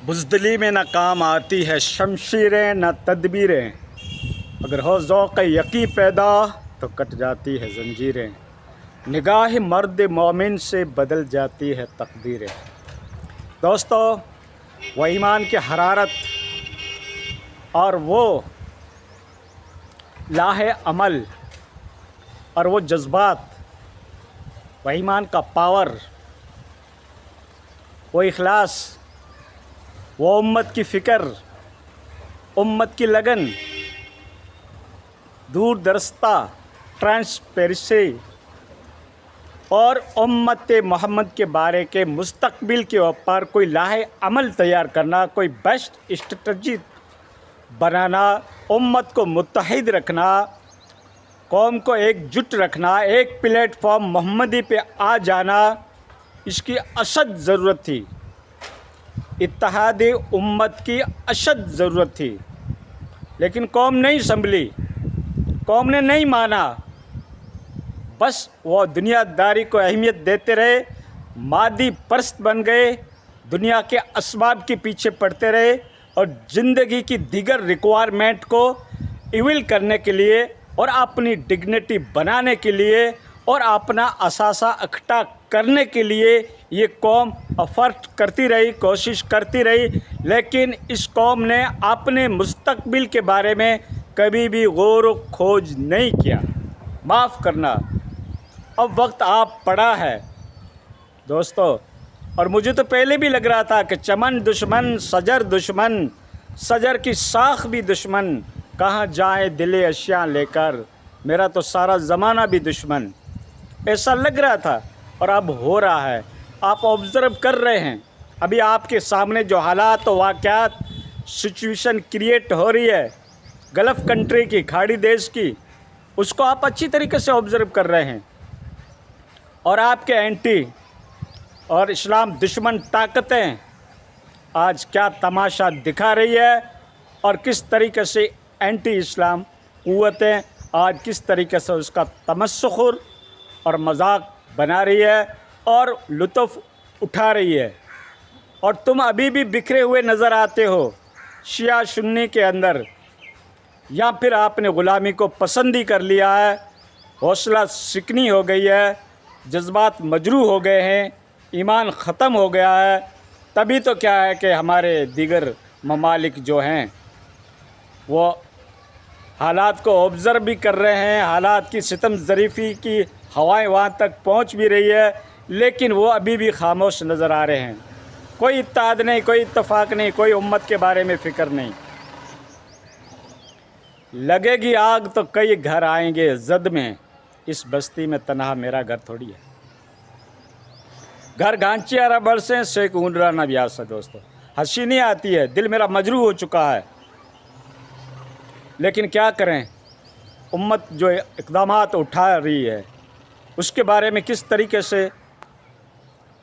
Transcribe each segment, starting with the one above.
بزدلی میں نہ کام آتی ہے شمشیریں نہ تدبیریں، اگر ہو ذوق یقیں پیدا تو کٹ جاتی ہے زنجیریں، نگاہ مرد مومن سے بدل جاتی ہے تقدیریں۔ دوستو، وہ ایمان کی حرارت اور وہ لاہ عمل اور وہ جذبات، وہ ایمان کا پاور، وہ اخلاص، وہ امت کی فکر، امت کی لگن، دور درستہ ٹرانسپیرنسی اور امت محمد کے بارے کے مستقبل کے اوپر کوئی لاہ عمل تیار کرنا، کوئی بیسٹ اسٹریٹجی بنانا، امت کو متحد رکھنا، قوم کو ایک جٹ رکھنا، ایک پلیٹ فارم محمدی پہ آ جانا، اس کی اشد ضرورت تھی۔ اتحاد امت کی اشد ضرورت تھی، لیکن قوم نہیں سنبھلی، قوم نے نہیں مانا، بس وہ دنیا داری کو اہمیت دیتے رہے، مادی پرست بن گئے، دنیا کے اسباب کے پیچھے پڑتے رہے اور زندگی کی دیگر ریکوائرمنٹ کو ایول کرنے کے لیے اور اپنی ڈگنیٹی بنانے کے لیے اور اپنا اثاثہ اکٹھا کرنے کے لیے یہ قوم ایفرٹ کرتی رہی، کوشش کرتی رہی، لیکن اس قوم نے اپنے مستقبل کے بارے میں کبھی بھی غور و خوض نہیں کیا۔ معاف کرنا، اب وقت آپ پڑا ہے دوستو، اور مجھے تو پہلے بھی لگ رہا تھا کہ چمن دشمن، شجر دشمن، شجر کی شاخ بھی دشمن، کہاں جائیں دل اشیاء لے کر، میرا تو سارا زمانہ بھی دشمن، ایسا لگ رہا تھا اور اب ہو رہا ہے۔ آپ آبزرو کر رہے ہیں، ابھی آپ کے سامنے جو حالات و واقعات سچویشن کریٹ ہو رہی ہے گلف کنٹری کی، کھاڑی دیش کی، اس کو آپ اچھی طریقے سے آبزرو کر رہے ہیں، اور آپ کے اینٹی اور اسلام دشمن طاقتیں آج کیا تماشا دکھا رہی ہے اور کس طریقے سے اینٹی اسلام قوتیں آج کس طریقے سے اس کا تمسخر اور مذاق بنا رہی ہے اور لطف اٹھا رہی ہے، اور تم ابھی بھی بکھرے ہوئے نظر آتے ہو شیعہ سنی کے اندر، یا پھر آپ نے غلامی کو پسندی کر لیا ہے، حوصلہ شکنی ہو گئی ہے، جذبات مجروح ہو گئے ہیں، ایمان ختم ہو گیا ہے۔ تبھی تو کیا ہے کہ ہمارے دیگر ممالک جو ہیں وہ حالات کو آبزرو بھی کر رہے ہیں، حالات کی ستم ظریفی کی ہوائیں وہاں تک پہنچ بھی رہی ہے، لیکن وہ ابھی بھی خاموش نظر آ رہے ہیں۔ کوئی اتحاد نہیں، کوئی اتفاق نہیں، کوئی امت کے بارے میں فکر نہیں۔ لگے گی آگ تو کئی گھر آئیں گے زد میں، اس بستی میں تنہا میرا گھر تھوڑی ہے۔ گھر گھانچیارا برسیں سیک اونڈرا نہ بیاسا۔ دوستو، ہنسی نہیں آتی ہے، دل میرا مجروح ہو چکا ہے، لیکن کیا کریں، امت جو اقدامات اٹھا رہی ہے اس کے بارے میں کس طریقے سے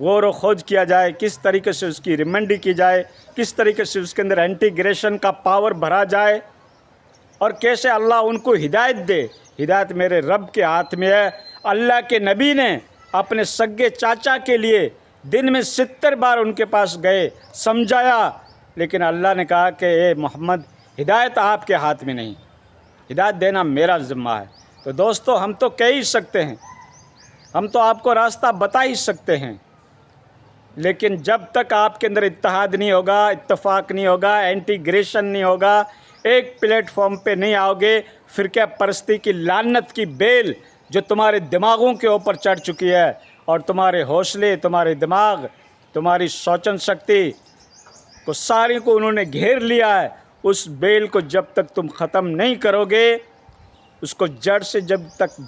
غور و خوض کیا جائے، کس طریقے سے اس کی ریمنڈی کی جائے، کس طریقے سے اس کے اندر انٹیگریشن کا پاور بھرا جائے، اور کیسے اللہ ان کو ہدایت دے۔ ہدایت میرے رب کے ہاتھ میں ہے۔ اللہ کے نبی نے اپنے سگے چاچا کے لیے دن میں 70 بار ان کے پاس گئے، سمجھایا، لیکن اللہ نے کہا کہ اے محمد، ہدایت آپ کے ہاتھ میں نہیں، ہدایت دینا میرا ذمہ ہے۔ تو دوستو، ہم تو کہہ ہی سکتے ہیں، ہم تو آپ کو راستہ بتا ہی سکتے ہیں، لیکن جب تک آپ کے اندر اتحاد نہیں ہوگا، اتفاق نہیں ہوگا، انٹیگریشن نہیں ہوگا، ایک پلیٹ فارم پہ نہیں آؤ گے، فرقہ پرستی کی لعنت کی بیل جو تمہارے دماغوں کے اوپر چڑھ چکی ہے اور تمہارے حوصلے، تمہارے دماغ، تمہاری سوچن شکتی کو ساری کو انہوں نے گھیر لیا ہے، اس بیل کو جب تک تم ختم نہیں کرو گے، اس کو جڑ سے جب تک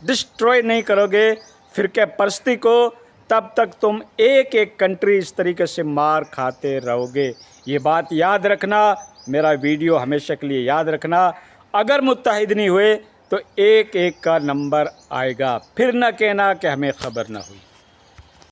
ڈسٹروائے نہیں کرو گے فرقہ پرستی کو، تب تک تم ایک ایک کنٹری اس طریقے سے مار کھاتے رہو گے۔ یہ بات یاد رکھنا، میرا ویڈیو ہمیشہ کے لیے یاد رکھنا۔ اگر متحد نہیں ہوئے تو ایک ایک کا نمبر آئے گا، پھر نہ کہنا کہ ہمیں خبر نہ ہوئی۔